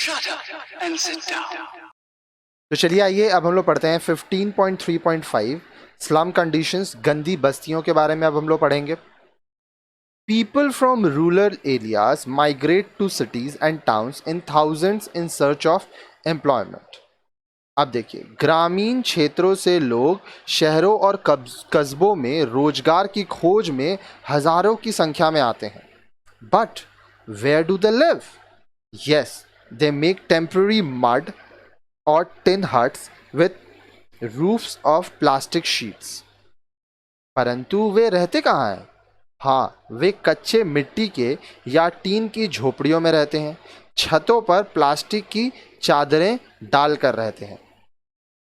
Shut up and sit down. तो चलिए आइए अब हम लोग पढ़ते हैं 15.3.5 स्लम कंडीशंस, गंदी बस्तियों के बारे में अब हम लोग पढ़ेंगे। People from rural areas migrate to cities and towns in thousands in search of employment. अब देखिए, ग्रामीण क्षेत्रों से लोग शहरों और कस्बों में रोजगार की खोज में हजारों की संख्या में आते हैं। But where do they live? Yes, they make temporary mud और tin huts with roofs of plastic sheets. परंतु वे रहते कहाँ हैं? हाँ, वे कच्चे मिट्टी के या टीन की झोपड़ियों में रहते हैं, छतों पर प्लास्टिक की चादरें डालकर रहते हैं।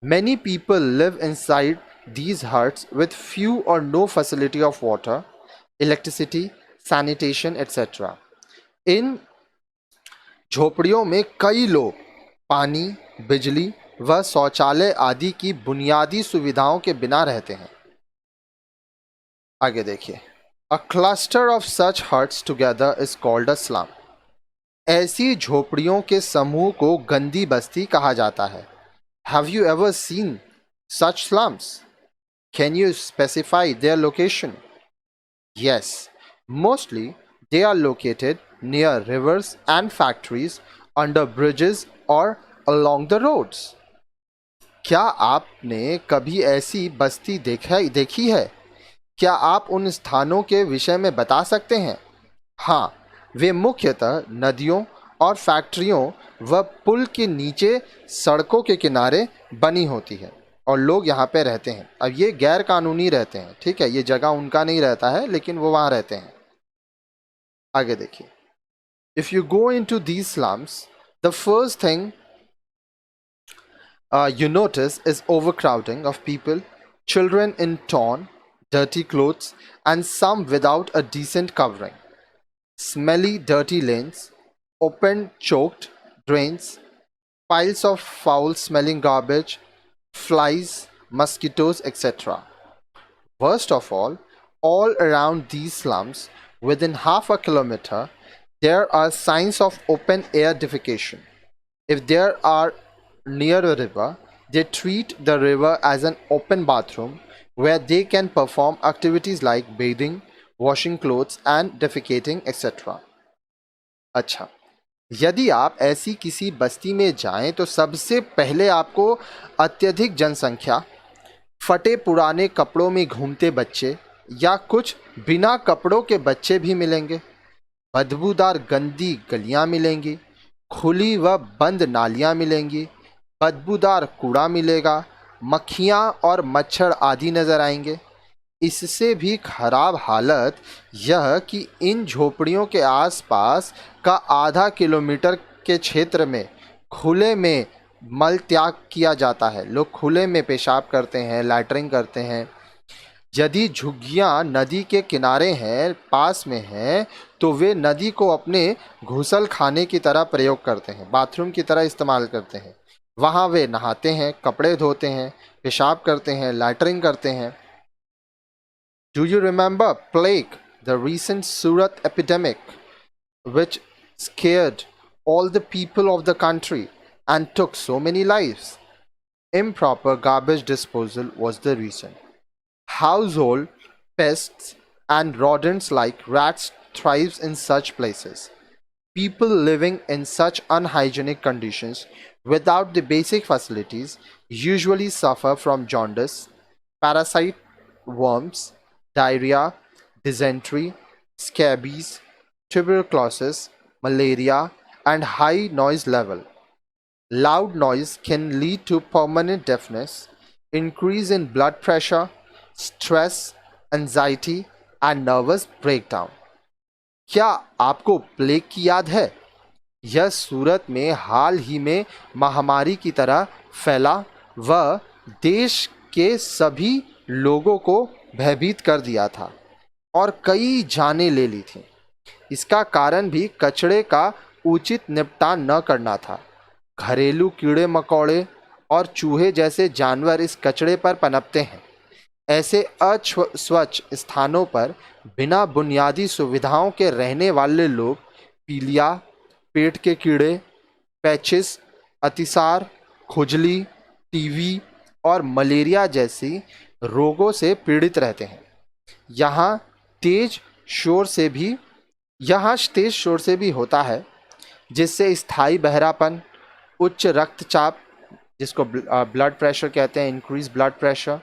Many people live inside these huts with few or no facility of water, electricity, sanitation, etc. इन झोपड़ियों में कई लोग पानी, बिजली व शौचालय आदि की बुनियादी सुविधाओं के बिना रहते हैं। आगे देखिए, A cluster of such huts together is called a slum. ऐसी झोपड़ियों के समूह को गंदी बस्ती कहा जाता है। Have you ever seen such slums? Can you specify their location? Yes, mostly they are located near rivers and factories, under bridges or along the roads. क्या आपने कभी ऐसी बस्ती देखी है? क्या आप उन स्थानों के विषय में बता सकते हैं? हाँ, वे मुख्यतः नदियों और फैक्ट्रियों व पुल के नीचे सड़कों के किनारे बनी होती है और लोग यहाँ पे रहते हैं। अब ये गैर कानूनी रहते हैं, ठीक है, ये जगह उनका नहीं रहता है, लेकिन वो वहाँ रहते हैं। आगे देखिए, if you go into these slums, the first thing you notice is overcrowding of people, children in torn, dirty clothes, and some without a decent covering, smelly, dirty lanes, open, choked drains, piles of foul-smelling garbage, flies, mosquitoes, etc. Worst of all around these slums, within half a kilometer, there are signs of open-air defecation. If they are near a river, they treat the river as an open bathroom where they can perform activities like bathing, washing clothes, and defecating, etc. अच्छा, यदि आप ऐसी किसी बस्ती में जाएं तो सबसे पहले आपको अत्यधिक जनसंख्या, फटे पुराने कपड़ों में घूमते बच्चे या कुछ बिना कपड़ों के बच्चे भी मिलेंगे। बदबूदार गंदी गलियां मिलेंगी, खुली व बंद नालियां मिलेंगी, बदबूदार कूड़ा मिलेगा, मक्खियाँ और मच्छर आदि नज़र आएंगे। इससे भी खराब हालत यह कि इन झोपड़ियों के आसपास का आधा किलोमीटर के क्षेत्र में खुले में मल त्याग किया जाता है। लोग खुले में पेशाब करते हैं, लैट्रिन करते हैं। यदि झुग्गियाँ नदी के किनारे हैं, पास में हैं, तो वे नदी को अपने घुसल खाने की तरह प्रयोग करते हैं, बाथरूम की तरह इस्तेमाल करते हैं। वहाँ वे नहाते हैं, कपड़े धोते हैं, पेशाब करते हैं, लैट्रिन करते हैं। Do you remember plague, the recent Surat epidemic, which scared all the people of the country and took so many lives? Improper garbage disposal was the reason. Household pests and rodents like rats thrives in such places. People living in such unhygienic conditions without the basic facilities usually suffer from jaundice, parasite worms, diarrhea, dysentery, scabies, tuberculosis, malaria, and high noise level. Loud noise can lead to permanent deafness, increase in blood pressure, stress, anxiety, and nervous breakdown. क्या आपको plague की याद है? यह सूरत में हाल ही में महामारी की तरह फैला व देश के सभी लोगों को भयभीत कर दिया था और कई जानें ले ली थीं। इसका कारण भी कचरे का उचित निपटान न करना था। घरेलू कीड़े मकोड़े और चूहे जैसे जानवर इस कचरे पर पनपते हैं। ऐसे अस्वच्छ स्थानों पर बिना बुनियादी सुविधाओं के रहने वाले लोग पीलिया, पेट के कीड़े, पैचिस, अतिसार, खुजली, टीवी और मलेरिया जैसी रोगों से पीड़ित रहते हैं। यहाँ तेज शोर से भी होता है, जिससे स्थायी बहरापन, उच्च रक्तचाप जिसको ब्लड प्रेशर कहते हैं, इंक्रीज ब्लड प्रेशर,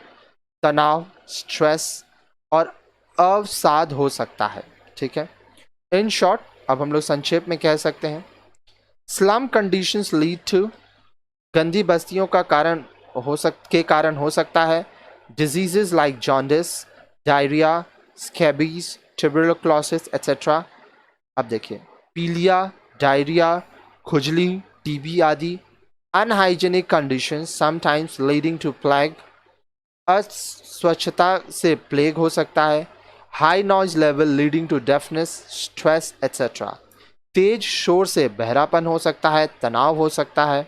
तनाव, स्ट्रेस और अवसाद हो सकता है। ठीक है, इन शॉर्ट अब हम लोग संक्षेप में कह सकते हैं, स्लम कंडीशंस लीड टू, गंदी बस्तियों का कारण हो सकता है diseases like jaundice, diarrhoea, scabies, tuberculosis etcetera. अब देखिए, पीलिया, डायरिया, खुजली, टीबी आदि। Unhygienic conditions sometimes leading to plague, अस्वच्छता से प्लेग हो सकता है। High noise level leading to deafness, stress etcetera. तेज शोर से बहरापन हो सकता है, तनाव हो सकता है।